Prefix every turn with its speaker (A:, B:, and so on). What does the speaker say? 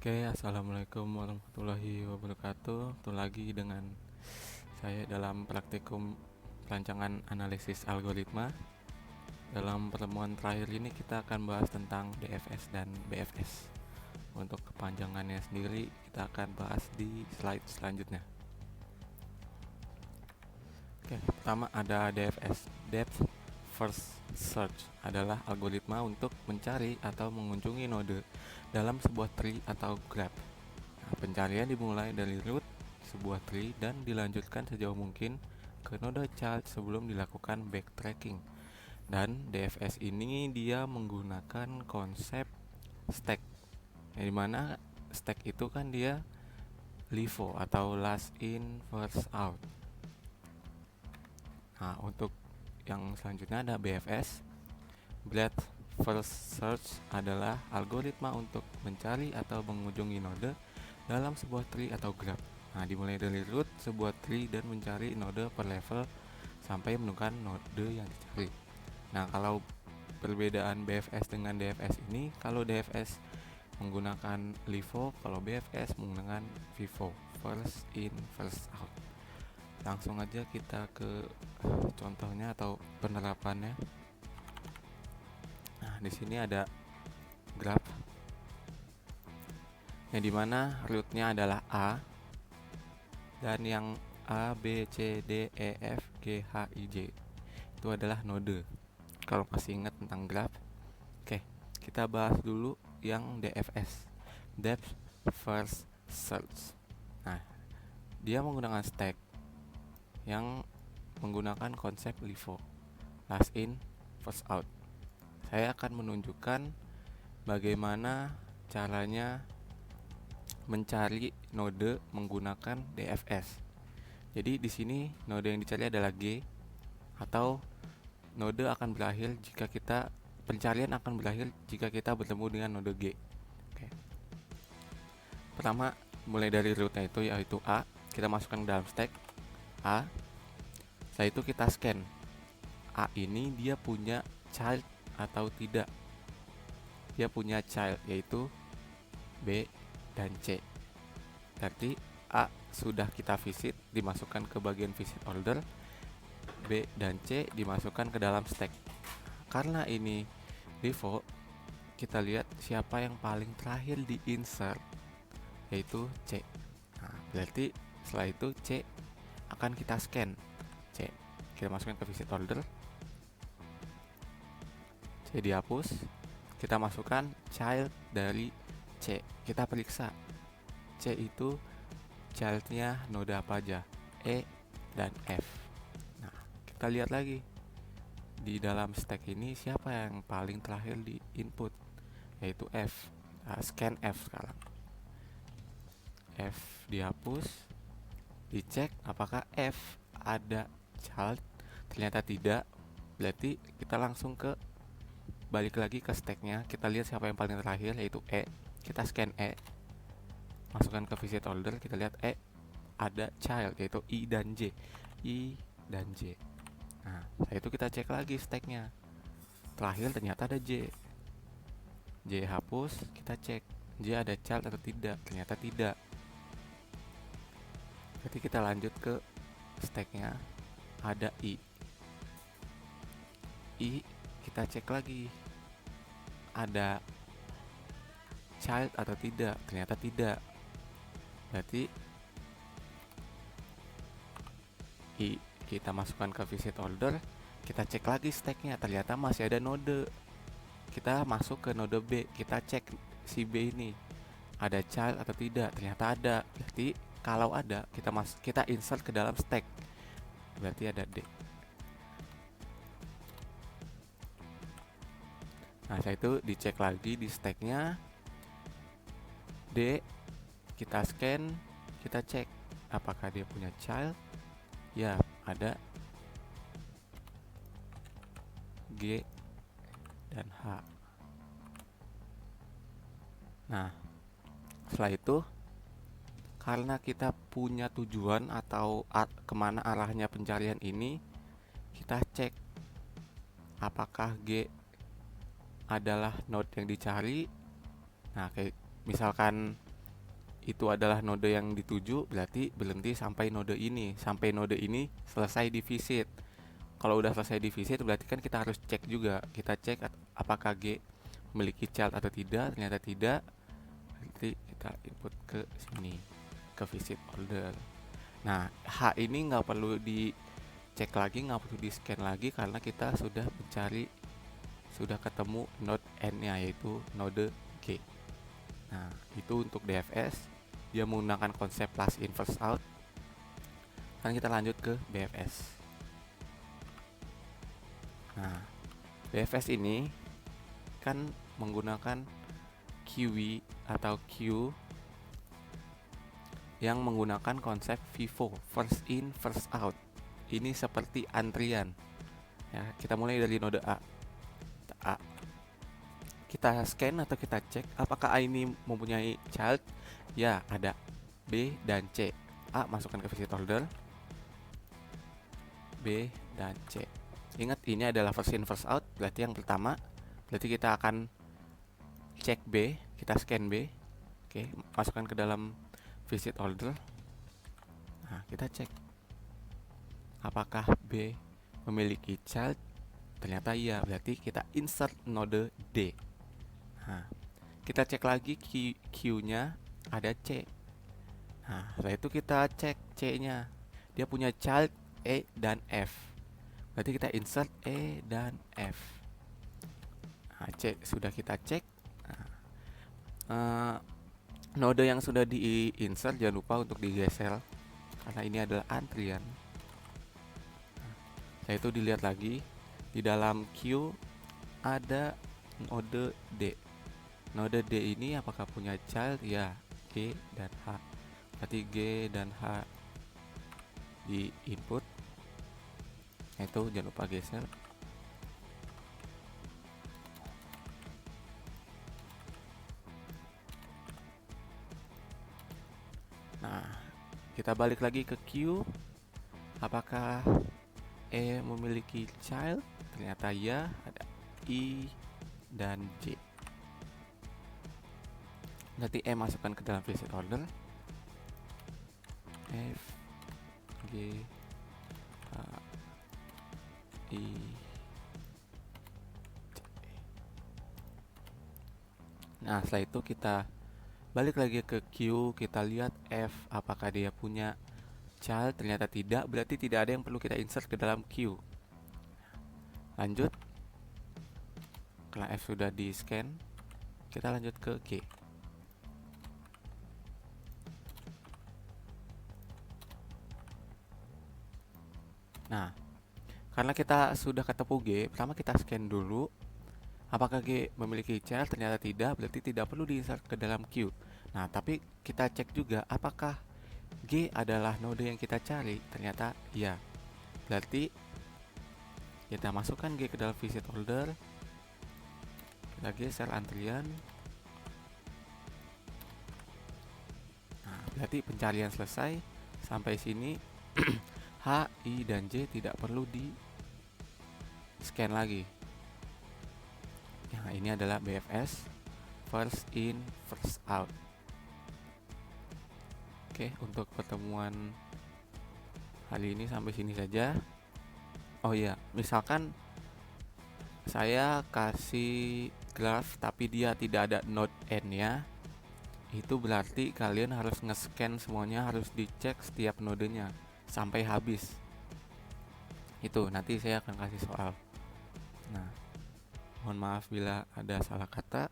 A: Oke, assalamualaikum warahmatullahi wabarakatuh. Ketemu lagi dengan saya dalam praktikum perancangan analisis algoritma. Dalam pertemuan terakhir ini kita akan bahas tentang DFS dan BFS. Untuk kepanjangannya sendiri kita akan bahas di slide selanjutnya. Oke, pertama ada DFS. Depth First Search adalah algoritma untuk mencari atau mengunjungi node dalam sebuah tree atau graph. Pencarian dimulai dari root sebuah tree dan dilanjutkan sejauh mungkin ke node child sebelum dilakukan backtracking. Dan DFS ini dia menggunakan konsep stack, yang dimana stack itu kan dia LIFO atau last in first out. Nah, untuk yang selanjutnya ada BFS. Breadth First Search adalah algoritma untuk mencari atau mengunjungi node dalam sebuah tree atau graph. Nah, dimulai dari root sebuah tree dan mencari node per level sampai menemukan node yang dicari. Nah, kalau perbedaan BFS dengan DFS ini, kalau DFS menggunakan LIFO, kalau BFS menggunakan FIFO, first in first out. Langsung aja kita ke contohnya atau penerapannya. Nah, di sini ada graph yang dimana rootnya adalah A dan yang A, B, C, D, E, F, G, H, I, J itu adalah node. Kalau masih ingat tentang graph, oke, kita bahas dulu yang DFS, Depth First Search. Nah, dia menggunakan stack yang menggunakan konsep LIFO, last in first out. Saya akan menunjukkan bagaimana caranya mencari node menggunakan DFS. Jadi di sini node yang dicari adalah G, atau node akan berakhir jika kita pencarian akan berakhir jika kita bertemu dengan node G. Oke. Pertama, mulai dari rootnya itu yaitu A, kita masukkan ke dalam stack A. Setelah itu kita scan A ini dia punya child atau tidak. Dia punya child yaitu B dan C. Berarti A sudah kita visit, dimasukkan ke bagian visit order. B dan C dimasukkan ke dalam stack. Karena ini LIFO, kita lihat siapa yang paling terakhir di insert, yaitu C. Nah, berarti setelah itu C akan kita scan. C kita masukkan ke visit order. C dihapus. Kita masukkan child dari C. Kita periksa C itu childnya node apa aja, E dan F. Nah, kita lihat lagi di dalam stack ini siapa yang paling terakhir di input, yaitu F. Nah, scan F sekarang. F dihapus, dicek apakah F ada child. Ternyata tidak. Berarti kita langsung ke balik lagi ke stacknya. Kita lihat siapa yang paling terakhir, yaitu E. Kita scan E, masukkan ke visit order. Kita lihat E ada child, yaitu I dan J. I dan J. Nah, setelah itu kita cek lagi stacknya. Terakhir ternyata ada J. J hapus, kita cek J ada child atau tidak. Ternyata tidak. Berarti kita lanjut ke stacknya. Ada I. I kita cek lagi ada child atau tidak. Ternyata tidak. Berarti I kita masukkan ke visit order. Kita cek lagi stacknya. Ternyata masih ada node. Kita masuk ke node B. Kita cek si B ini ada child atau tidak. Ternyata ada. Berarti kalau ada kita insert ke dalam stack. Berarti ada D. Nah, setelah itu dicek lagi di stacknya. D kita scan, kita cek apakah dia punya child. Ya, ada G dan H. Nah, setelah itu karena kita punya tujuan atau kemana arahnya pencarian ini, kita cek apakah G adalah node yang dicari. Nah, kayak misalkan itu adalah node yang dituju, berarti berhenti sampai node ini. Sampai node ini selesai di visit. Kalau udah selesai di visit, berarti kan kita harus cek juga. Kita cek apakah G memiliki child atau tidak. Ternyata tidak. Nanti kita input ke sini, ke visit order. Nah, H ini nggak perlu dicek lagi, nggak perlu di scan lagi, karena kita sudah mencari, sudah ketemu node N-nya, yaitu node G. Nah, itu untuk DFS. Dia menggunakan konsep last in first out. Sekarang kita lanjut ke BFS. Nah, BFS ini kan menggunakan QE atau Q yang menggunakan konsep FIFO, first in first out. Ini seperti antrian. Ya, kita mulai dari node A. Kita scan atau kita cek apakah A ini mempunyai child. Ya, ada B dan C. A masukkan ke visit order, B dan C. Ingat, ini adalah first in first out, berarti yang pertama. Berarti kita akan cek B, kita scan B. Oke, masukkan ke dalam visit order. Nah, kita cek apakah B memiliki child. Ternyata iya, berarti kita insert node D. Nah, kita cek lagi Q-nya, ada C. Nah, setelah itu kita cek C-nya. Dia punya child E dan F. Berarti kita insert E dan F. Nah, C sudah kita cek. Nah, node yang sudah di-insert jangan lupa untuk digeser, karena ini adalah antrian. Setelah itu dilihat lagi, di dalam Q ada node D. Node D ini apakah punya child? Ya, G dan H. Berarti G dan H di input. Itu jangan lupa geser. Nah, kita balik lagi ke Q. Apakah E memiliki child? Ternyata ya, ada I dan J. Nanti E masukkan ke dalam visit order, F, G, H, I, J. Nah, setelah itu kita balik lagi ke Q, kita lihat F apakah dia punya child. Ternyata tidak, berarti tidak ada yang perlu kita insert ke dalam Q. Lanjut. Setelah F sudah di scan, kita lanjut ke G. Nah, karena kita sudah ketemu G, pertama kita scan dulu apakah G memiliki child. Ternyata tidak, berarti tidak perlu diinsert ke dalam Q. Nah, tapi kita cek juga apakah G adalah node yang kita cari. Ternyata iya, berarti kita masukkan G ke dalam visit order, kita geser antrian. Nah, berarti pencarian selesai. Sampai sini H, I, dan J tidak perlu di scan lagi. Nah, ini adalah BFS, first in first out. Oke, untuk pertemuan hari ini sampai sini saja. Oh iya, misalkan saya kasih graph tapi dia tidak ada node N-nya, itu berarti kalian harus nge-scan semuanya, harus dicek setiap nodenya sampai habis. Itu nanti saya akan kasih soal. Nah, mohon maaf bila ada salah kata.